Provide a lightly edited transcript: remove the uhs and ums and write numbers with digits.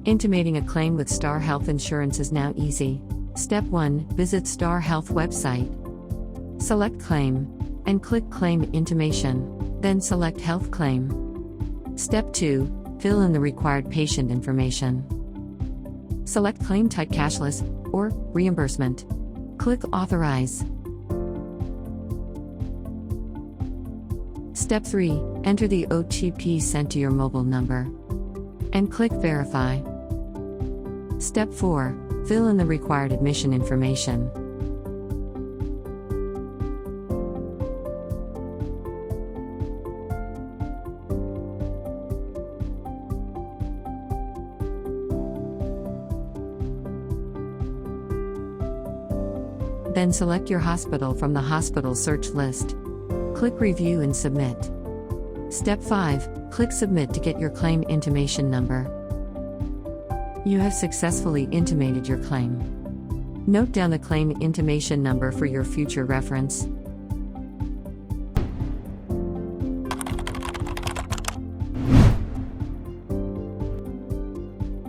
Intimating a claim with Star Health Insurance is now easy. Step 1. Visit Star Health website. Select Claim, and click Claim Intimation, then select Health Claim. Step 2. Fill in the required patient information. Select Claim Type Cashless, or Reimbursement. Click Authorize. Step 3. Enter the OTP sent to your mobile number. And click Verify. Step 4. Fill in the required admission information. Then select your hospital from the hospital search list. Click Review and Submit. Step 5. Click Submit to get your claim intimation number. You have successfully intimated your claim. Note down the claim intimation number for your future reference.